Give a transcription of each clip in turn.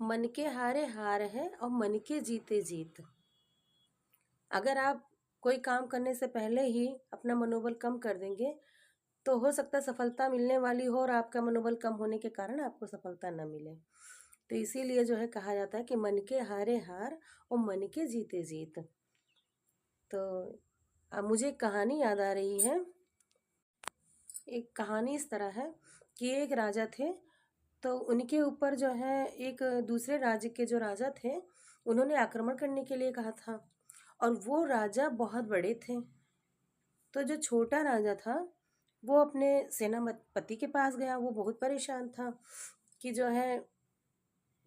मन के हारे हार है और मन के जीते जीत। अगर आप कोई काम करने से पहले ही अपना मनोबल कम कर देंगे तो हो सकता है सफलता मिलने वाली हो और आपका मनोबल कम होने के कारण आपको सफलता न मिले। तो इसीलिए जो है कहा जाता है कि मन के हारे हार और मन के जीते जीत। तो अब मुझे एक कहानी याद आ रही है। एक कहानी इस तरह है कि एक राजा थे। तो उनके ऊपर जो है एक दूसरे राज्य के जो राजा थे उन्होंने आक्रमण करने के लिए कहा था। और वो राजा बहुत बड़े थे। तो जो छोटा राजा था वो अपने सेनापति के पास गया। वो बहुत परेशान था कि जो है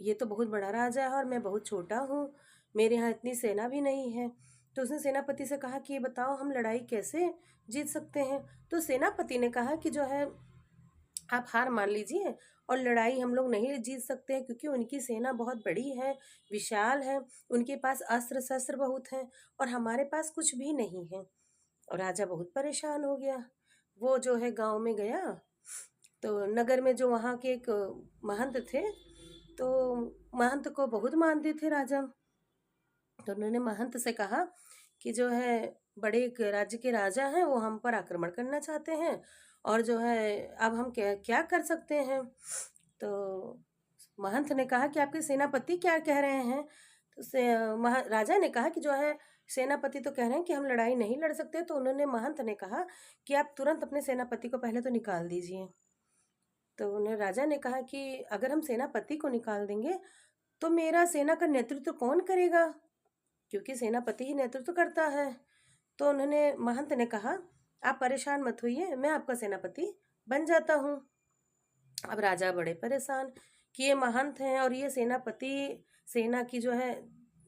ये तो बहुत बड़ा राजा है और मैं बहुत छोटा हूँ, मेरे यहाँ इतनी सेना भी नहीं है। तो उसने सेनापति से कहा कि ये बताओ हम लड़ाई कैसे जीत सकते हैं। तो सेनापति ने कहा कि जो है आप हार मान लीजिए और लड़ाई हम लोग नहीं जीत सकते हैं क्योंकि उनकी सेना बहुत बड़ी है, विशाल है, उनके पास अस्त्र शस्त्र बहुत हैं और हमारे पास कुछ भी नहीं है। और राजा बहुत परेशान हो गया। वो जो है गांव में गया। तो नगर में जो वहाँ के एक महंत थे, तो महंत को बहुत मानते थे राजा। तो उन्होंने महंत से कहा कि जो है बड़े एक राज्य के राजा हैं, वो हम पर आक्रमण करना चाहते हैं और जो है अब हम क्या क्या कर सकते हैं। तो महंत ने कहा कि आपके सेनापति क्या कह रहे हैं। तो राजा ने कहा कि जो है सेनापति तो कह रहे हैं कि हम लड़ाई नहीं लड़ सकते। तो उन्होंने महंत ने कहा कि आप तुरंत अपने सेनापति को पहले तो निकाल दीजिए। तो उन्हें राजा ने कहा कि अगर हम सेनापति को निकाल देंगे तो मेरा सेना का नेतृत्व कौन करेगा, क्योंकि सेनापति ही नेतृत्व करता है। तो उन्होंने महंत ने कहा आप परेशान मत होइए, मैं आपका सेनापति बन जाता हूँ। अब राजा बड़े परेशान कि ये महंत हैं और ये सेनापति सेना की जो है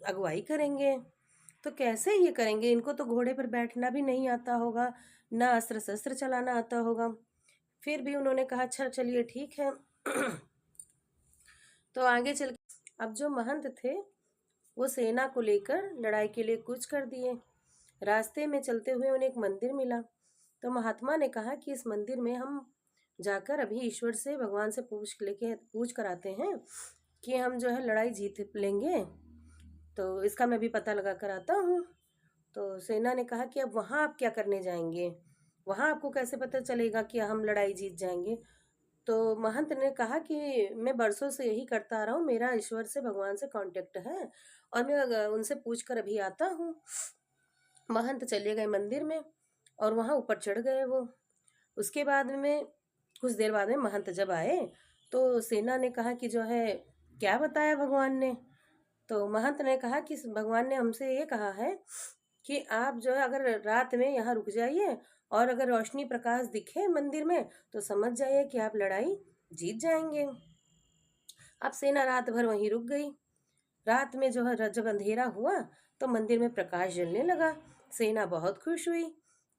अगुवाई करेंगे, तो कैसे ये करेंगे। इनको तो घोड़े पर बैठना भी नहीं आता होगा, ना अस्त्र शस्त्र चलाना आता होगा। फिर भी उन्होंने कहा अच्छा चलिए ठीक है। तो आगे चल अब जो महंत थे वो सेना को लेकर लड़ाई के लिए कूच कर दिए। रास्ते में चलते हुए उन्हें एक मंदिर मिला। तो महात्मा ने कहा कि इस मंदिर में हम जाकर अभी ईश्वर से भगवान से पूछ कर आते हैं कि हम जो है लड़ाई जीत लेंगे। तो इसका मैं भी पता लगा कर आता हूँ। तो सेना ने कहा कि अब वहाँ आप क्या करने जाएंगे, वहाँ आपको कैसे पता चलेगा कि हम लड़ाई जीत जाएंगे। तो महंत ने कहा कि मैं बरसों से यही करता आ रहा हूँ, मेरा ईश्वर से भगवान से कांटेक्ट है और मैं उनसे पूछ कर अभी आता हूँ। महंत चले गए मंदिर में और वहाँ ऊपर चढ़ गए वो। उसके बाद में कुछ देर बाद में महंत जब आए तो सेना ने कहा कि जो है क्या बताया भगवान ने। तो महंत ने कहा कि भगवान ने हमसे ये कहा है कि आप जो है अगर रात में यहाँ रुक जाइए और अगर रोशनी प्रकाश दिखे मंदिर में तो समझ जाइए कि आप लड़ाई जीत जाएंगे। अब सेना रात भर वहीं रुक गई। रात में जो है जब अंधेरा हुआ तो मंदिर में प्रकाश जलने लगा। सेना बहुत खुश हुई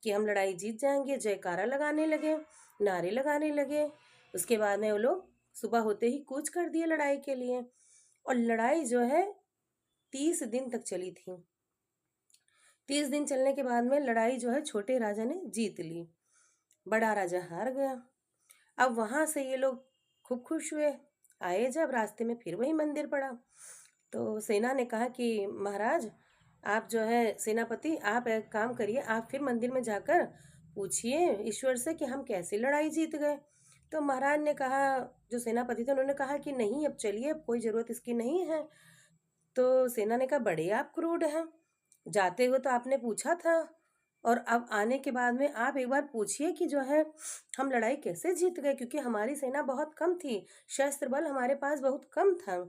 कि हम लड़ाई जीत जाएंगे, जयकारा लगाने लगे, नारे लगाने लगे। उसके बाद में वो लोग सुबह होते ही कूच कर दिए लड़ाई के लिए। और लड़ाई जो है 30 दिन तक चली थी। 30 दिन चलने के बाद में लड़ाई जो है छोटे राजा ने जीत ली, बड़ा राजा हार गया। अब वहां से ये लोग खूब खुश हुए। आए जब रास्ते में फिर वही मंदिर पड़ा। तो सेना ने कहा कि महाराज आप जो है सेनापति आप एक काम करिए, आप फिर मंदिर में जाकर पूछिए ईश्वर से कि हम कैसे लड़ाई जीत गए। तो महाराज ने कहा, जो सेनापति थे उन्होंने कहा कि नहीं अब चलिए, अब कोई ज़रूरत इसकी नहीं है। तो सेना ने कहा बड़े आप क्रूर हैं, जाते हुए तो आपने पूछा था और अब आने के बाद में आप एक बार पूछिए कि जो है हम लड़ाई कैसे जीत गए, क्योंकि हमारी सेना बहुत कम थी, शस्त्र बल हमारे पास बहुत कम था।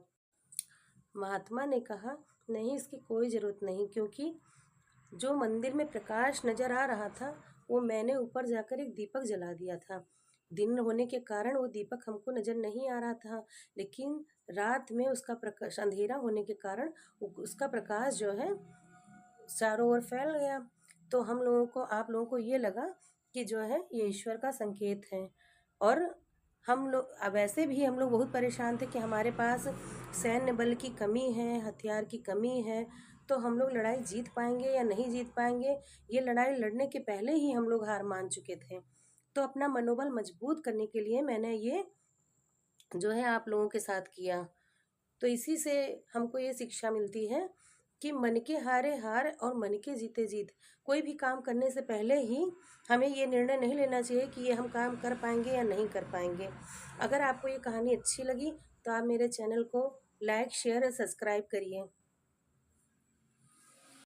महात्मा ने कहा नहीं, इसकी कोई ज़रूरत नहीं, क्योंकि जो मंदिर में प्रकाश नजर आ रहा था वो मैंने ऊपर जाकर एक दीपक जला दिया था। दिन होने के कारण वो दीपक हमको नजर नहीं आ रहा था, लेकिन रात में उसका प्रकाश, अंधेरा होने के कारण उसका प्रकाश जो है चारों ओर फैल गया। तो हम लोगों को, आप लोगों को ये लगा कि जो है ये ईश्वर का संकेत है। और हम लोग अब ऐसे भी हम लोग बहुत परेशान थे कि हमारे पास सैन्य बल की कमी है, हथियार की कमी है, तो हम लोग लड़ाई जीत पाएंगे या नहीं जीत पाएंगे, ये लड़ाई लड़ने के पहले ही हम लोग हार मान चुके थे। तो अपना मनोबल मजबूत करने के लिए मैंने ये जो है आप लोगों के साथ किया। तो इसी से हमको ये शिक्षा मिलती है कि मन के हारे हार और मन के जीते जीत। कोई भी काम करने से पहले ही हमें ये निर्णय नहीं लेना चाहिए कि ये हम काम कर पाएंगे या नहीं कर पाएंगे। अगर आपको ये कहानी अच्छी लगी तो आप मेरे चैनल को लाइक शेयर और सब्सक्राइब करिए।